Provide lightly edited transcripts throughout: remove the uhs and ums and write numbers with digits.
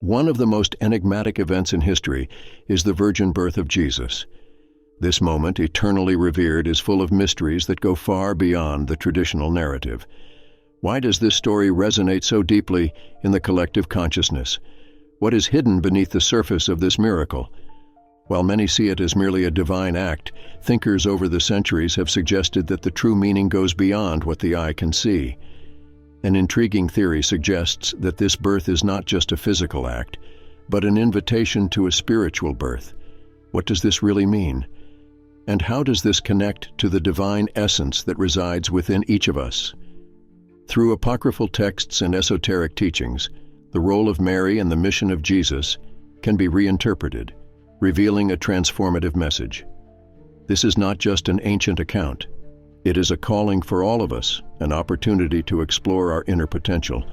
One of the most enigmatic events in history is the virgin birth of Jesus. This moment, eternally revered, is full of mysteries that go far beyond the traditional narrative. Why does this story resonate so deeply in the collective consciousness? What is hidden beneath the surface of this miracle? While many see it as merely a divine act, thinkers over the centuries have suggested that the true meaning goes beyond what the eye can see. An intriguing theory suggests that this birth is not just a physical act, but an invitation to a spiritual birth. What does this really mean? And how does this connect to the divine essence that resides within each of us? Through apocryphal texts and esoteric teachings, the role of Mary and the mission of Jesus can be reinterpreted, revealing a transformative message. This is not just an ancient account. It is a calling for all of us, an opportunity to explore our inner potential.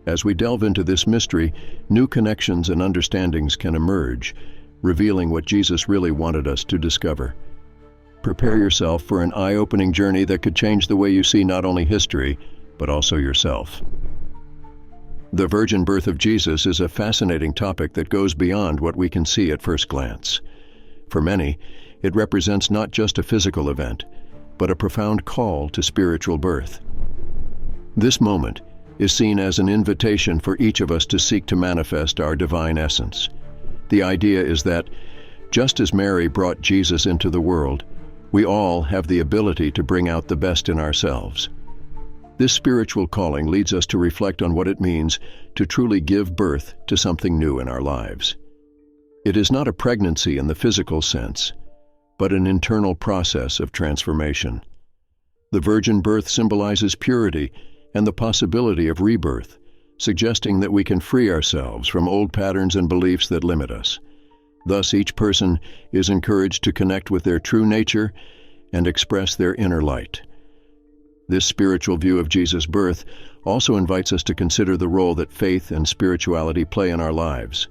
As we delve into this mystery, new connections and understandings can emerge, revealing what Jesus really wanted us to discover. Prepare yourself for an eye-opening journey that could change the way you see not only history, but also yourself. The virgin birth of Jesus is a fascinating topic that goes beyond what we can see at first glance. For many, it represents not just a physical event, but a profound call to spiritual birth. This moment is seen as an invitation for each of us to seek to manifest our divine essence. The idea is that, just as Mary brought Jesus into the world, we all have the ability to bring out the best in ourselves. This spiritual calling leads us to reflect on what it means to truly give birth to something new in our lives. It is not a pregnancy in the physical sense, but an internal process of transformation. The virgin birth symbolizes purity and the possibility of rebirth, suggesting that we can free ourselves from old patterns and beliefs that limit us. Thus, each person is encouraged to connect with their true nature and express their inner light. This spiritual view of Jesus' birth also invites us to consider the role that faith and spirituality play in our lives.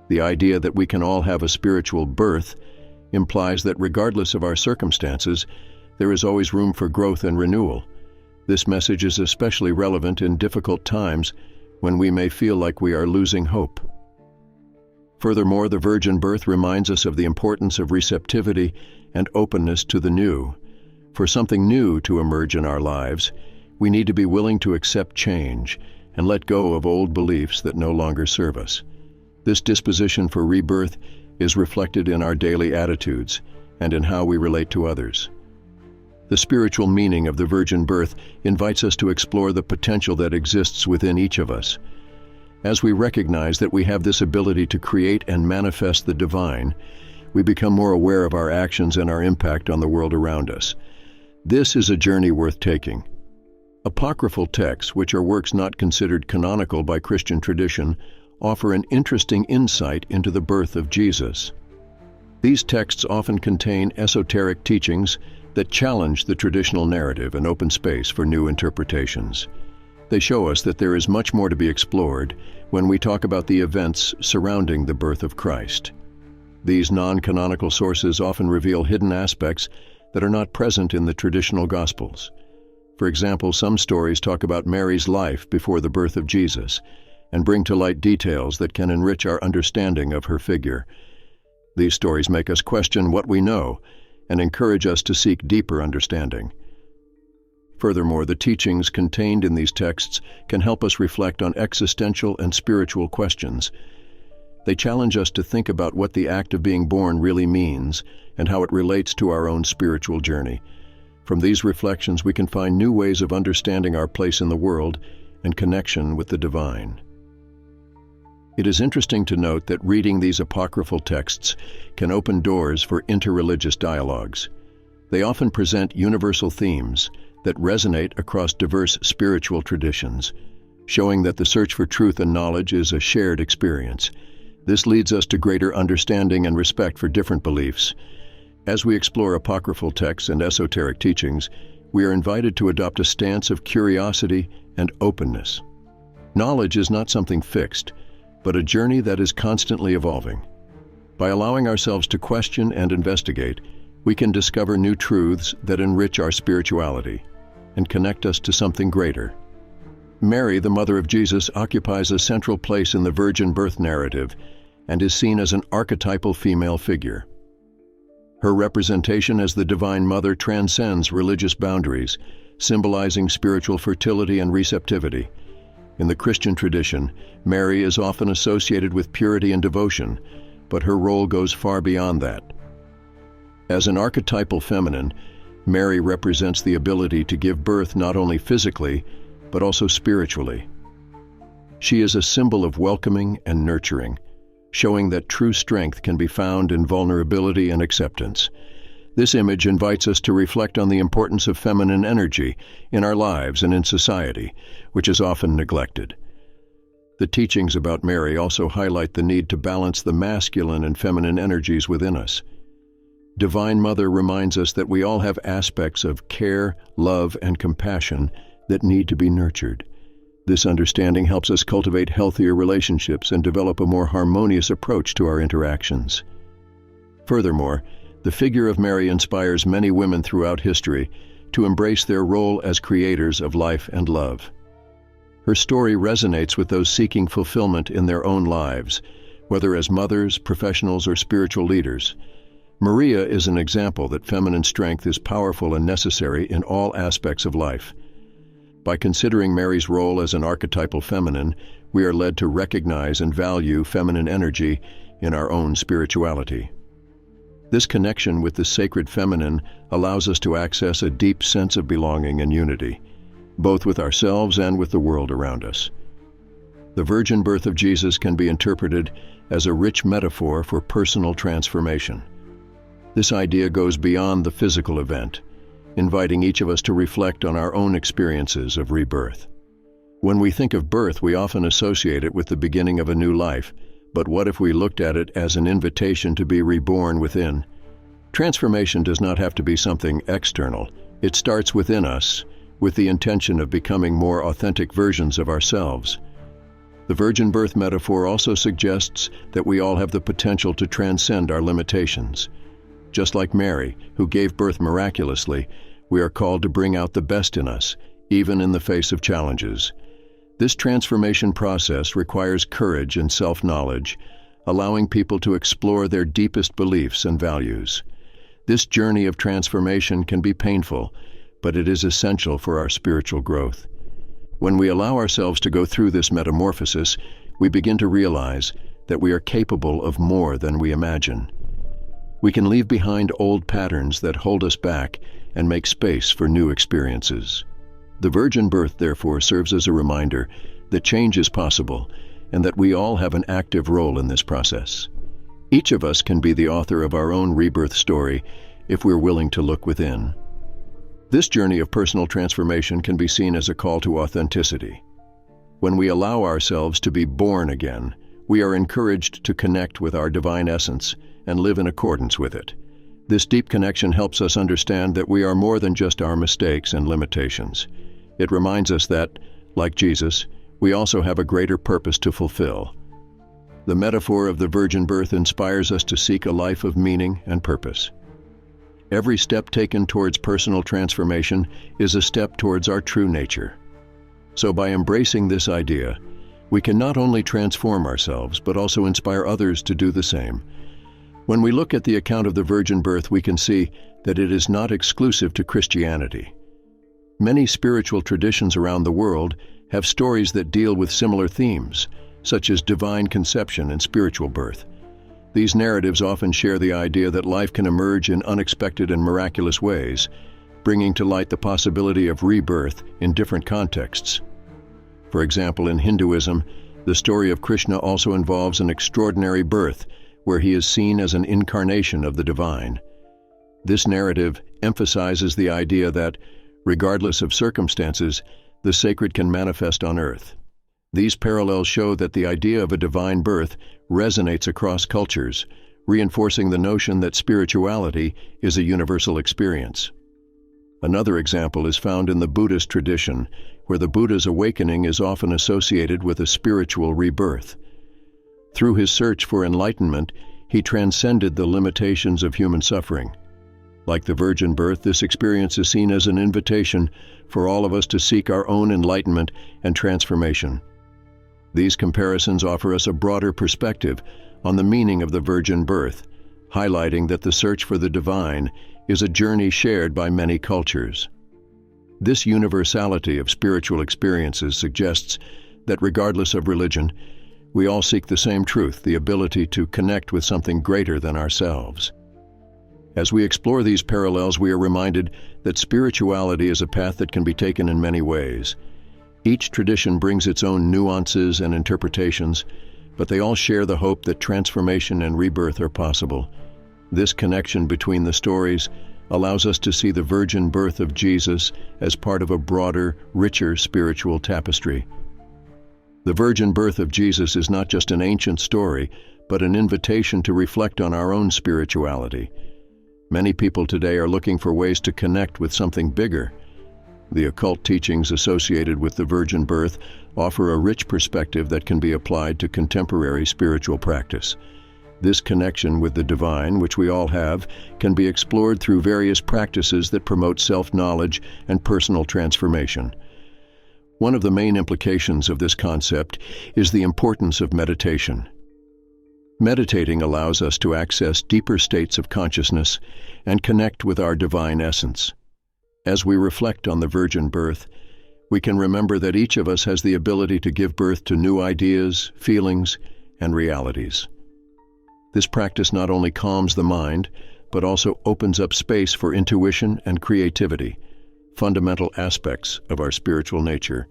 The idea that we can all have a spiritual birth implies that regardless of our circumstances, there is always room for growth and renewal. This message is especially relevant in difficult times when we may feel like we are losing hope. Furthermore, the virgin birth reminds us of the importance of receptivity and openness to the new. For something new to emerge in our lives, we need to be willing to accept change and let go of old beliefs that no longer serve us. This disposition for rebirth is reflected in our daily attitudes and in how we relate to others. The spiritual meaning of the virgin birth invites us to explore the potential that exists within each of us. As we recognize that we have this ability to create and manifest the divine, we become more aware of our actions and our impact on the world around us. This is a journey worth taking. Apocryphal texts, which are works not considered canonical by Christian tradition, offer an interesting insight into the birth of Jesus. These texts often contain esoteric teachings that challenge the traditional narrative and open space for new interpretations. They show us that there is much more to be explored when we talk about the events surrounding the birth of Christ. These non-canonical sources often reveal hidden aspects that are not present in the traditional Gospels. For example, some stories talk about Mary's life before the birth of Jesus and bring to light details that can enrich our understanding of her figure. These stories make us question what we know and encourage us to seek deeper understanding. Furthermore, the teachings contained in these texts can help us reflect on existential and spiritual questions. They challenge us to think about what the act of being born really means and how it relates to our own spiritual journey. From these reflections, we can find new ways of understanding our place in the world and connection with the divine. It is interesting to note that reading these apocryphal texts can open doors for interreligious dialogues. They often present universal themes that resonate across diverse spiritual traditions, showing that the search for truth and knowledge is a shared experience. This leads us to greater understanding and respect for different beliefs. As we explore apocryphal texts and esoteric teachings, we are invited to adopt a stance of curiosity and openness. Knowledge is not something fixed, but a journey that is constantly evolving. By allowing ourselves to question and investigate, we can discover new truths that enrich our spirituality and connect us to something greater. Mary, the mother of Jesus, occupies a central place in the virgin birth narrative and is seen as an archetypal female figure. Her representation as the Divine Mother transcends religious boundaries, symbolizing spiritual fertility and receptivity. In the Christian tradition, Mary is often associated with purity and devotion, but her role goes far beyond that. As an archetypal feminine, Mary represents the ability to give birth not only physically, but also spiritually. She is a symbol of welcoming and nurturing, showing that true strength can be found in vulnerability and acceptance. This image invites us to reflect on the importance of feminine energy in our lives and in society, which is often neglected. The teachings about Mary also highlight the need to balance the masculine and feminine energies within us. Divine Mother reminds us that we all have aspects of care, love, and compassion that need to be nurtured. This understanding helps us cultivate healthier relationships and develop a more harmonious approach to our interactions. Furthermore, the figure of Mary inspires many women throughout history to embrace their role as creators of life and love. Her story resonates with those seeking fulfillment in their own lives, whether as mothers, professionals, or spiritual leaders. Maria is an example that feminine strength is powerful and necessary in all aspects of life. By considering Mary's role as an archetypal feminine, we are led to recognize and value feminine energy in our own spirituality. This connection with the sacred feminine allows us to access a deep sense of belonging and unity, both with ourselves and with the world around us. The virgin birth of Jesus can be interpreted as a rich metaphor for personal transformation. This idea goes beyond the physical event, inviting each of us to reflect on our own experiences of rebirth. When we think of birth, we often associate it with the beginning of a new life, but what if we looked at it as an invitation to be reborn within? Transformation does not have to be something external. It starts within us, with the intention of becoming more authentic versions of ourselves. The virgin birth metaphor also suggests that we all have the potential to transcend our limitations. Just like Mary, who gave birth miraculously, we are called to bring out the best in us, even in the face of challenges. This transformation process requires courage and self-knowledge, allowing people to explore their deepest beliefs and values. This journey of transformation can be painful, but it is essential for our spiritual growth. When we allow ourselves to go through this metamorphosis, we begin to realize that we are capable of more than we imagine. We can leave behind old patterns that hold us back and make space for new experiences. The virgin birth, therefore, serves as a reminder that change is possible and that we all have an active role in this process. Each of us can be the author of our own rebirth story if we're willing to look within. This journey of personal transformation can be seen as a call to authenticity. When we allow ourselves to be born again, we are encouraged to connect with our divine essence and live in accordance with it. This deep connection helps us understand that we are more than just our mistakes and limitations. It reminds us that, like Jesus, we also have a greater purpose to fulfill. The metaphor of the virgin birth inspires us to seek a life of meaning and purpose. Every step taken towards personal transformation is a step towards our true nature. So by embracing this idea, we can not only transform ourselves, but also inspire others to do the same. When we look at the account of the virgin birth, we can see that it is not exclusive to Christianity. Many spiritual traditions around the world have stories that deal with similar themes, such as divine conception and spiritual birth. These narratives often share the idea that life can emerge in unexpected and miraculous ways, bringing to light the possibility of rebirth in different contexts. For example, in Hinduism, the story of Krishna also involves an extraordinary birth, where he is seen as an incarnation of the divine. This narrative emphasizes the idea that, regardless of circumstances, the sacred can manifest on earth. These parallels show that the idea of a divine birth resonates across cultures, reinforcing the notion that spirituality is a universal experience. Another example is found in the Buddhist tradition, where the Buddha's awakening is often associated with a spiritual rebirth. Through his search for enlightenment, he transcended the limitations of human suffering. Like the virgin birth, this experience is seen as an invitation for all of us to seek our own enlightenment and transformation. These comparisons offer us a broader perspective on the meaning of the virgin birth, highlighting that the search for the divine is a journey shared by many cultures. This universality of spiritual experiences suggests that regardless of religion, we all seek the same truth, the ability to connect with something greater than ourselves. As we explore these parallels, we are reminded that spirituality is a path that can be taken in many ways. Each tradition brings its own nuances and interpretations, but they all share the hope that transformation and rebirth are possible. This connection between the stories allows us to see the virgin birth of Jesus as part of a broader, richer spiritual tapestry. The virgin birth of Jesus is not just an ancient story, but an invitation to reflect on our own spirituality. Many people today are looking for ways to connect with something bigger. The occult teachings associated with the virgin birth offer a rich perspective that can be applied to contemporary spiritual practice. This connection with the divine, which we all have, can be explored through various practices that promote self-knowledge and personal transformation. One of the main implications of this concept is the importance of meditation. Meditating allows us to access deeper states of consciousness and connect with our divine essence. As we reflect on the virgin birth, we can remember that each of us has the ability to give birth to new ideas, feelings, and realities. This practice not only calms the mind, but also opens up space for intuition and creativity, fundamental aspects of our spiritual nature.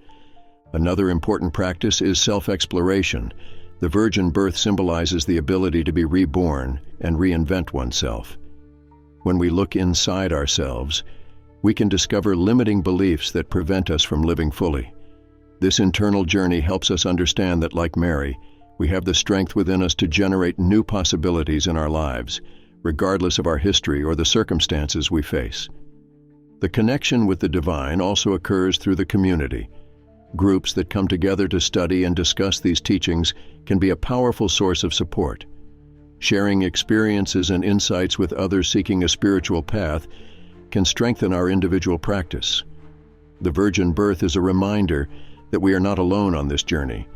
Another important practice is self-exploration. The virgin birth symbolizes the ability to be reborn and reinvent oneself. When we look inside ourselves, we can discover limiting beliefs that prevent us from living fully. This internal journey helps us understand that, like Mary, we have the strength within us to generate new possibilities in our lives, regardless of our history or the circumstances we face. The connection with the divine also occurs through the community. Groups that come together to study and discuss these teachings can be a powerful source of support. Sharing experiences and insights with others seeking a spiritual path can strengthen our individual practice. The virgin birth is a reminder that we are not alone on this journey.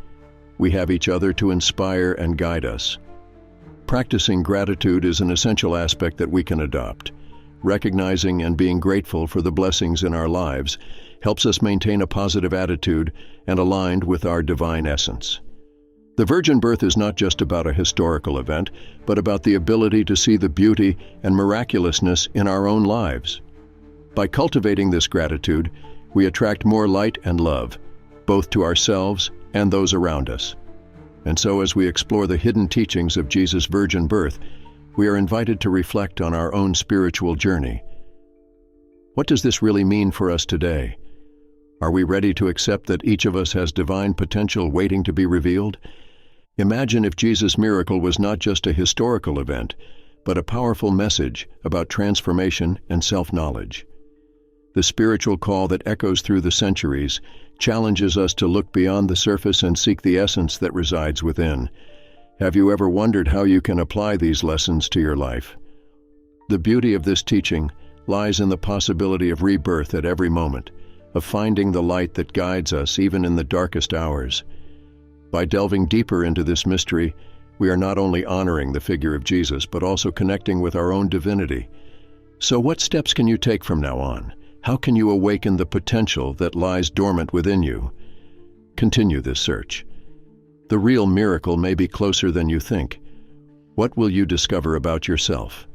We have each other to inspire and guide us. Practicing gratitude is an essential aspect that we can adopt. Recognizing and being grateful for the blessings in our lives helps us maintain a positive attitude and aligned with our divine essence. The virgin birth is not just about a historical event, but about the ability to see the beauty and miraculousness in our own lives. By cultivating this gratitude, we attract more light and love, both to ourselves and those around us. And so, as we explore the hidden teachings of Jesus' virgin birth, we are invited to reflect on our own spiritual journey. What does this really mean for us today? Are we ready to accept that each of us has divine potential waiting to be revealed? Imagine if Jesus' miracle was not just a historical event, but a powerful message about transformation and self-knowledge. The spiritual call that echoes through the centuries challenges us to look beyond the surface and seek the essence that resides within. Have you ever wondered how you can apply these lessons to your life? The beauty of this teaching lies in the possibility of rebirth at every moment, of finding the light that guides us even in the darkest hours. By delving deeper into this mystery, we are not only honoring the figure of Jesus, but also connecting with our own divinity. So what steps can you take from now on? How can you awaken the potential that lies dormant within you? Continue this search. The real miracle may be closer than you think. What will you discover about yourself?